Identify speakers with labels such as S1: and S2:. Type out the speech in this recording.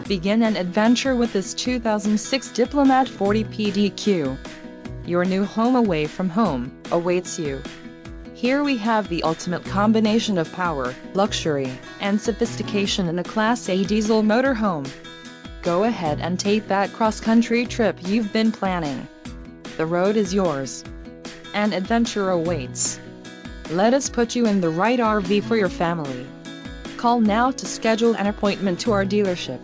S1: Begin an adventure with this 2006 Diplomat 40PDQ. Your new home away from home awaits you. Here we have the ultimate combination of power, luxury, and sophistication in a Class A diesel motorhome. Go ahead and take that cross-country trip you've been planning. The road is yours. An adventure awaits. Let us put you in the right RV for your family. Call now to schedule an appointment to our dealership.